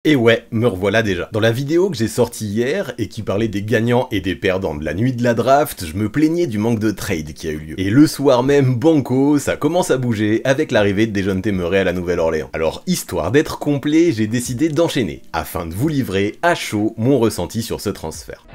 Et ouais, me revoilà déjà. Dans la vidéo que j'ai sortie hier, et qui parlait des gagnants et des perdants de la nuit de la draft, je me plaignais du manque de trade qui a eu lieu. Et le soir même, banco, ça commence à bouger avec l'arrivée de Dejounte Murray à la Nouvelle-Orléans. Alors, histoire d'être complet, j'ai décidé d'enchaîner, afin de vous livrer à chaud mon ressenti sur ce transfert.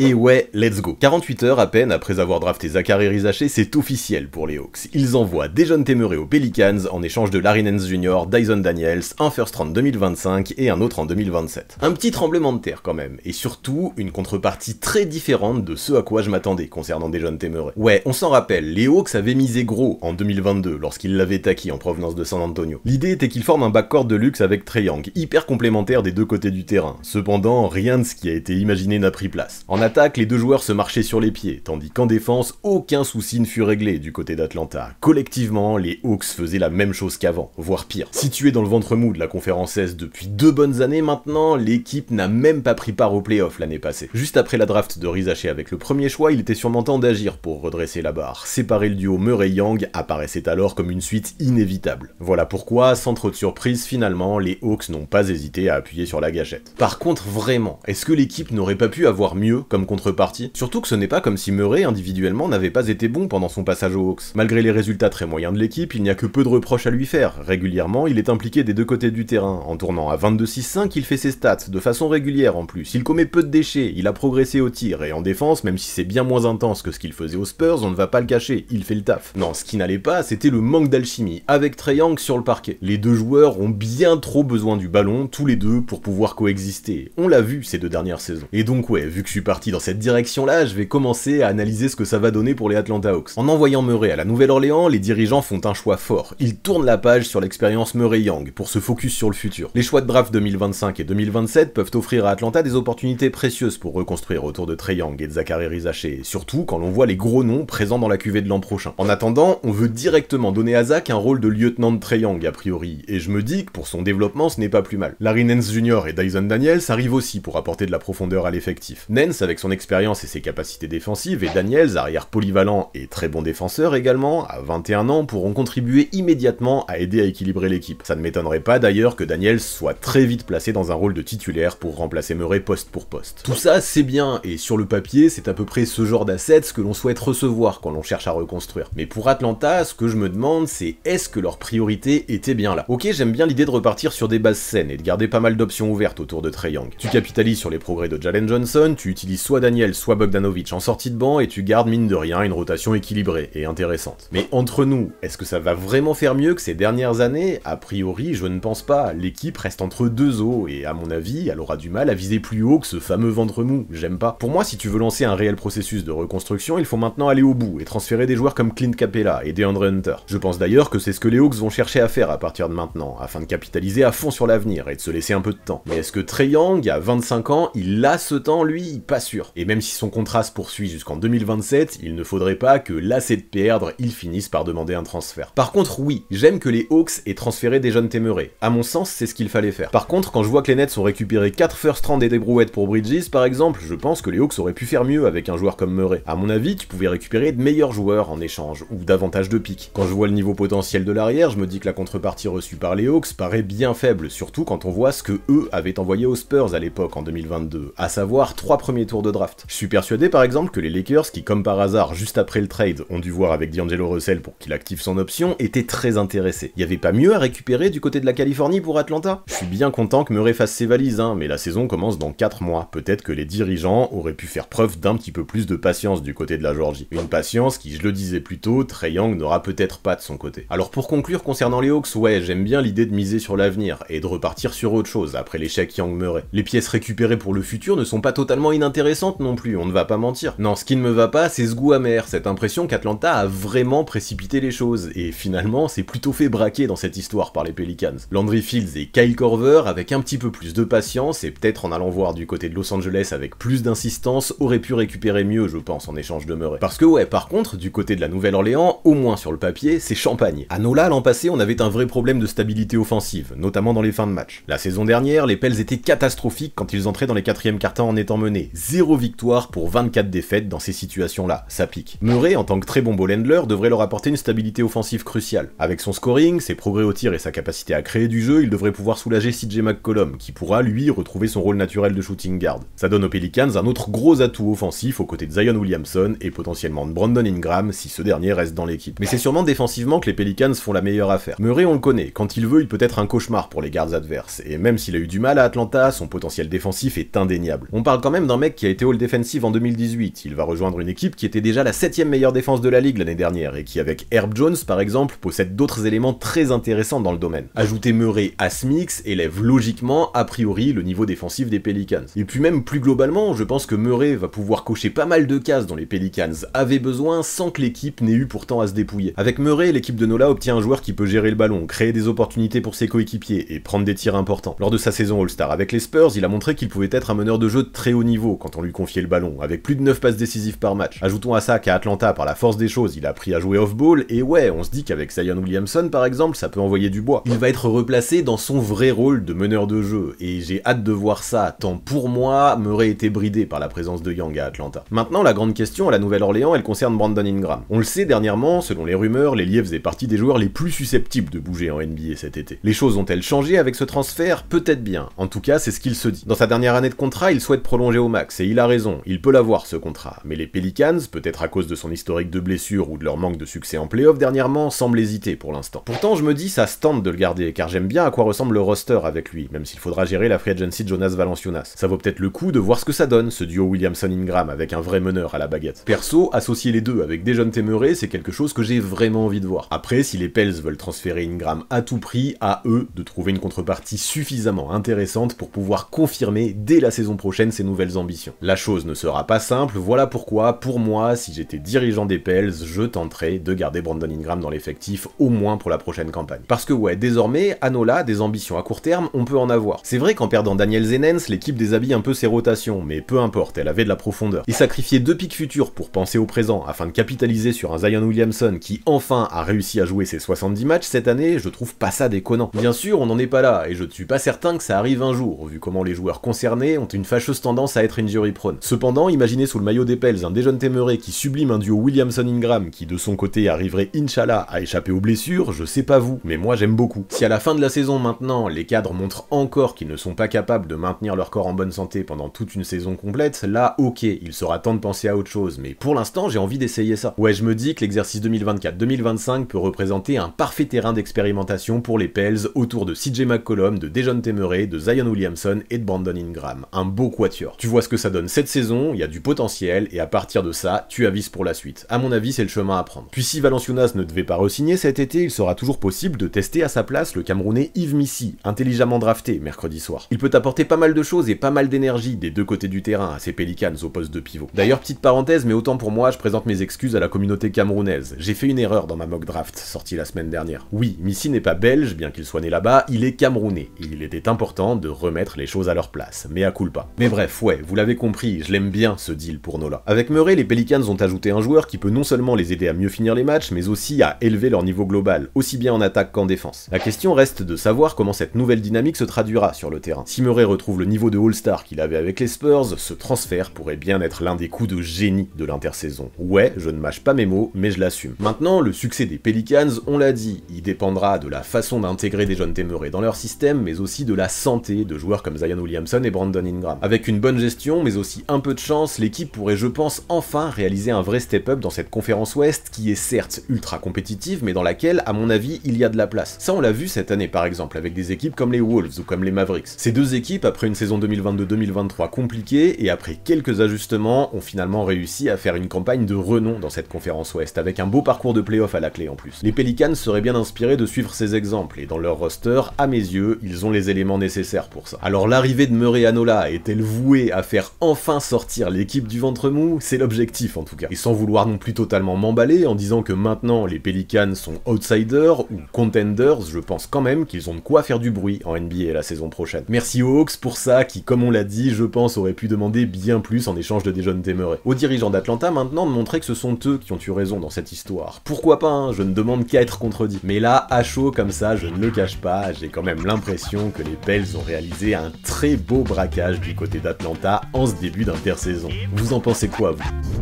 Et ouais, let's go. 48 heures à peine après avoir drafté Zaccharie Risacher, c'est officiel pour les Hawks. Ils envoient Dejounte Murray aux Pelicans en échange de Larry Nance Jr., Dyson Daniels, un first round 2025 et un autre en 2027. Un petit tremblement de terre quand même, et surtout une contrepartie très différente de ce à quoi je m'attendais concernant Dejounte Murray. Ouais, on s'en rappelle, les Hawks avaient misé gros en 2022 lorsqu'ils l'avaient acquis en provenance de San Antonio. L'idée était qu'ils forment un backcourt de luxe avec Trae Young, hyper complémentaire des deux côtés du terrain. Cependant, rien de ce qui a été imaginé n'a pris place. En attaque, les deux joueurs se marchaient sur les pieds, tandis qu'en défense, aucun souci ne fut réglé du côté d'Atlanta. Collectivement, les Hawks faisaient la même chose qu'avant, voire pire. Situé dans le ventre mou de la conférence Est depuis 2 bonnes années maintenant, l'équipe n'a même pas pris part aux playoffs l'année passée. Juste après la draft de Risacher avec le premier choix, il était sûrement temps d'agir pour redresser la barre. Séparer le duo Murray-Young apparaissait alors comme une suite inévitable. Voilà pourquoi, sans trop de surprise, finalement, les Hawks n'ont pas hésité à appuyer sur la gâchette. Par contre, vraiment, est-ce que l'équipe n'aurait pas pu avoir mieux comme contrepartie? Surtout que ce n'est pas comme si Murray individuellement n'avait pas été bon pendant son passage aux Hawks. Malgré les résultats très moyens de l'équipe, il n'y a que peu de reproches à lui faire. Régulièrement, il est impliqué des deux côtés du terrain. En tournant à 22-6-5, il fait ses stats, de façon régulière en plus. Il commet peu de déchets, il a progressé au tir, et en défense, même si c'est bien moins intense que ce qu'il faisait aux Spurs, on ne va pas le cacher, il fait le taf. Non, ce qui n'allait pas, c'était le manque d'alchimie, avec Trae Young sur le parquet. Les deux joueurs ont bien trop besoin du ballon, tous les deux, pour pouvoir coexister. On l'a vu ces 2 dernières saisons. Et donc ouais, vu que je suis parti dans cette direction-là, je vais commencer à analyser ce que ça va donner pour les Atlanta Hawks. En envoyant Murray à la Nouvelle-Orléans, les dirigeants font un choix fort. Ils tournent la page sur l'expérience Murray-Young pour se focus sur le futur. Les choix de draft 2025 et 2027 peuvent offrir à Atlanta des opportunités précieuses pour reconstruire autour de Trae Young et de Zaccharie Risacher, surtout quand l'on voit les gros noms présents dans la cuvée de l'an prochain. En attendant, on veut directement donner à Zach un rôle de lieutenant de Trae Young a priori, et je me dis que pour son développement ce n'est pas plus mal. Larry Nance Jr. et Dyson Daniels arrivent aussi pour apporter de la profondeur à l'effectif. Nance avec son expérience et ses capacités défensives, et Daniels, arrière polyvalent et très bon défenseur également, à 21 ans, pourront contribuer immédiatement à aider à équilibrer l'équipe. Ça ne m'étonnerait pas d'ailleurs que Daniels soit très vite placé dans un rôle de titulaire pour remplacer Murray poste pour poste. Tout ça c'est bien, et sur le papier c'est à peu près ce genre d'assets que l'on souhaite recevoir quand l'on cherche à reconstruire. Mais pour Atlanta, ce que je me demande c'est est-ce que leur priorité était bien là? Ok, j'aime bien l'idée de repartir sur des bases saines et de garder pas mal d'options ouvertes autour de Trae Young. Tu capitalises sur les progrès de Jalen Johnson, tu utilises soit Daniels soit Bogdanovic en sortie de banc et tu gardes mine de rien une rotation équilibrée et intéressante. Mais entre nous, est-ce que ça va vraiment faire mieux que ces dernières années? A priori, je ne pense pas. L'équipe reste entre deux eaux et à mon avis, elle aura du mal à viser plus haut que ce fameux ventre mou. J'aime pas. Pour moi, si tu veux lancer un réel processus de reconstruction, il faut maintenant aller au bout et transférer des joueurs comme Clint Capella et DeAndre Hunter. Je pense d'ailleurs que c'est ce que les Hawks vont chercher à faire à partir de maintenant, afin de capitaliser à fond sur l'avenir et de se laisser un peu de temps. Mais est-ce que Trae Young, à 25 ans, il a ce temps lui? Pas sûr. Et même si son contrat se poursuit jusqu'en 2027, il ne faudrait pas que, lassé de perdre, ils finissent par demander un transfert. Par contre, oui, j'aime que les Hawks aient transféré Dejounte Murray. À mon sens, c'est ce qu'il fallait faire. Par contre, quand je vois que les Nets ont récupéré 4 first round et des brouettes pour Bridges, par exemple, je pense que les Hawks auraient pu faire mieux avec un joueur comme Murray. À mon avis, tu pouvais récupérer de meilleurs joueurs en échange, ou davantage de pics. Quand je vois le niveau potentiel de l'arrière, je me dis que la contrepartie reçue par les Hawks paraît bien faible, surtout quand on voit ce que eux avaient envoyé aux Spurs à l'époque en 2022, à savoir 3 premiers tours de draft. Je suis persuadé par exemple que les Lakers, qui comme par hasard, juste après le trade, ont dû voir avec D'Angelo Russell pour qu'il active son option, étaient très intéressés. Y avait pas mieux à récupérer du côté de la Californie pour Atlanta? Je suis bien content que Murray fasse ses valises, mais la saison commence dans 4 mois. Peut-être que les dirigeants auraient pu faire preuve d'un petit peu plus de patience du côté de la Georgie. Une patience qui, je le disais plus tôt, Trae Young n'aura peut-être pas de son côté. Alors pour conclure concernant les Hawks, ouais, j'aime bien l'idée de miser sur l'avenir et de repartir sur autre chose après l'échec Young-Murray. Les pièces récupérées pour le futur ne sont pas totalement intéressantes intéressante non plus, on ne va pas mentir. Non, ce qui ne me va pas, c'est ce goût amer, cette impression qu'Atlanta a vraiment précipité les choses, et finalement, c'est plutôt fait braquer dans cette histoire par les Pelicans. Landry Fields et Kyle Korver, avec un petit peu plus de patience, et peut-être en allant voir du côté de Los Angeles avec plus d'insistance, auraient pu récupérer mieux, je pense, en échange de Murray. Parce que ouais, par contre, du côté de la Nouvelle-Orléans, au moins sur le papier, c'est champagne. À Nola, l'an passé, on avait un vrai problème de stabilité offensive, notamment dans les fins de match. La saison dernière, les Pels étaient catastrophiques quand ils entraient dans les quatrièmes quart-temps en étant menés. 0 victoire pour 24 défaites dans ces situations-là, ça pique. Murray, en tant que très bon ball handler, devrait leur apporter une stabilité offensive cruciale. Avec son scoring, ses progrès au tir et sa capacité à créer du jeu, il devrait pouvoir soulager CJ McCollum, qui pourra, lui, retrouver son rôle naturel de shooting guard. Ça donne aux Pelicans un autre gros atout offensif aux côtés de Zion Williamson et potentiellement de Brandon Ingram si ce dernier reste dans l'équipe. Mais c'est sûrement défensivement que les Pelicans font la meilleure affaire. Murray, on le connaît, quand il veut, il peut être un cauchemar pour les gardes adverses, et même s'il a eu du mal à Atlanta, son potentiel défensif est indéniable. On parle quand même d'un mec qui a été All-Defensive en 2018, il va rejoindre une équipe qui était déjà la 7ème meilleure défense de la ligue l'année dernière, et qui avec Herb Jones par exemple, possède d'autres éléments très intéressants dans le domaine. Ajouter Murray à ce mix élève logiquement, a priori, le niveau défensif des Pelicans. Et puis même plus globalement, je pense que Murray va pouvoir cocher pas mal de cases dont les Pelicans avaient besoin sans que l'équipe n'ait eu pourtant à se dépouiller. Avec Murray, l'équipe de Nola obtient un joueur qui peut gérer le ballon, créer des opportunités pour ses coéquipiers et prendre des tirs importants. Lors de sa saison All-Star avec les Spurs, il a montré qu'il pouvait être un meneur de jeu de très haut niveau quand on lui confiait le ballon, avec plus de 9 passes décisives par match. Ajoutons à ça qu'à Atlanta, par la force des choses, il a appris à jouer off-ball, et ouais, on se dit qu'avec Zion Williamson par exemple, ça peut envoyer du bois. Il va être replacé dans son vrai rôle de meneur de jeu, et j'ai hâte de voir ça, tant pour moi, Murray était bridé par la présence de Young à Atlanta. Maintenant, la grande question à la Nouvelle-Orléans, elle concerne Brandon Ingram. On le sait dernièrement, selon les rumeurs, l'ailier faisait partie des joueurs les plus susceptibles de bouger en NBA cet été. Les choses ont-elles changé avec ce transfert? Peut-être bien. En tout cas, c'est ce qu'il se dit. Dans sa dernière année de contrat, il souhaite prolonger au max, et il a raison, il peut l'avoir ce contrat. Mais les Pelicans, peut-être à cause de son historique de blessures ou de leur manque de succès en playoff dernièrement, semblent hésiter pour l'instant. Pourtant, je me dis, ça se tente de le garder, car j'aime bien à quoi ressemble le roster avec lui, même s'il faudra gérer la free agency de Jonas Valanciunas. Ça vaut peut-être le coup de voir ce que ça donne, ce duo Williamson-Ingram avec un vrai meneur à la baguette. Perso, associer les deux avec Dejounte Murray, c'est quelque chose que j'ai vraiment envie de voir. Après, si les Pels veulent transférer Ingram à tout prix, à eux de trouver une contrepartie suffisamment intéressante pour pouvoir confirmer dès la saison prochaine ses nouvelles ambitions. La chose ne sera pas simple, voilà pourquoi, pour moi, si j'étais dirigeant des Pels, je tenterais de garder Brandon Ingram dans l'effectif, au moins pour la prochaine campagne. Parce que ouais, désormais, à Nola, des ambitions à court terme, on peut en avoir. C'est vrai qu'en perdant Daniel Zenens, l'équipe déshabille un peu ses rotations, mais peu importe, elle avait de la profondeur. Et sacrifier 2 pics futurs pour penser au présent, afin de capitaliser sur un Zion Williamson qui enfin a réussi à jouer ses 70 matchs cette année, je trouve pas ça déconnant. Bien sûr, on n'en est pas là, et je ne suis pas certain que ça arrive un jour, vu comment les joueurs concernés ont une fâcheuse tendance à être injury prone. Cependant, imaginez sous le maillot des Pels un Dejounte Murray qui sublime un duo Williamson-Ingram qui de son côté arriverait Inch'Allah à échapper aux blessures, je sais pas vous, mais moi j'aime beaucoup. Si à la fin de la saison maintenant, les cadres montrent encore qu'ils ne sont pas capables de maintenir leur corps en bonne santé pendant toute une saison complète, là ok, il sera temps de penser à autre chose, mais pour l'instant j'ai envie d'essayer ça. Ouais, je me dis que l'exercice 2024-2025 peut représenter un parfait terrain d'expérimentation pour les Pels autour de CJ McCollum, de Dejounte Murray, de Zion Williamson et de Brandon Ingram. Un beau quatuor. Tu vois ce que ça donne cette saison, il y a du potentiel, et à partir de ça, tu avises pour la suite. À mon avis, c'est le chemin à prendre. Puis si Valanciunas ne devait pas re-signer cet été, il sera toujours possible de tester à sa place le Camerounais Yves Missi, intelligemment drafté mercredi soir. Il peut apporter pas mal de choses et pas mal d'énergie des deux côtés du terrain à ces Pelicans au poste de pivot. D'ailleurs, petite parenthèse, mais autant pour moi, je présente mes excuses à la communauté camerounaise. J'ai fait une erreur dans ma mock draft, sortie la semaine dernière. Oui, Missi n'est pas belge, bien qu'il soit né là-bas, il est camerounais, et il était important de remettre les choses à leur place, mea culpa. Mais bref, ouais, vous l'avez compris, je l'aime bien ce deal pour Nola. Avec Murray, les Pelicans ont ajouté un joueur qui peut non seulement les aider à mieux finir les matchs, mais aussi à élever leur niveau global, aussi bien en attaque qu'en défense. La question reste de savoir comment cette nouvelle dynamique se traduira sur le terrain. Si Murray retrouve le niveau de All-Star qu'il avait avec les Spurs, ce transfert pourrait bien être l'un des coups de génie de l'intersaison. Ouais, je ne mâche pas mes mots, mais je l'assume. Maintenant, le succès des Pelicans, on l'a dit, il dépendra de la façon d'intégrer Dejounte Murray dans leur système, mais aussi de la santé de joueurs comme Zion Williamson et Brandon Ingram. Avec une bonne gestion, mais aussi un peu de chance, l'équipe pourrait, je pense, enfin réaliser un vrai step-up dans cette conférence Ouest qui est certes ultra compétitive, mais dans laquelle, à mon avis, il y a de la place. Ça, on l'a vu cette année, par exemple, avec des équipes comme les Wolves ou comme les Mavericks. Ces deux équipes, après une saison 2022-2023 compliquée, et après quelques ajustements, ont finalement réussi à faire une campagne de renom dans cette conférence Ouest, avec un beau parcours de play-off à la clé en plus. Les Pelicans seraient bien inspirés de suivre ces exemples, et dans leur roster, à mes yeux, ils ont les éléments nécessaires pour ça. Alors l'arrivée de Murray à Nola est-elle vouée à faire enfin sortir l'équipe du ventre mou, c'est l'objectif en tout cas. Et sans vouloir non plus totalement m'emballer en disant que maintenant les Pelicans sont outsiders ou contenders, je pense quand même qu'ils ont de quoi faire du bruit en NBA la saison prochaine. Merci aux Hawks pour ça, qui comme on l'a dit, je pense auraient pu demander bien plus en échange de DeJounte Murray. Aux dirigeants d'Atlanta maintenant de montrer que ce sont eux qui ont eu raison dans cette histoire. Pourquoi pas, hein, je ne demande qu'à être contredit. Mais là, à chaud comme ça, je ne le cache pas, j'ai quand même l'impression que les Pels ont réalisé un très beau braquage du côté d'Atlanta en ce début d'intersaison. Vous en pensez quoi, vous ?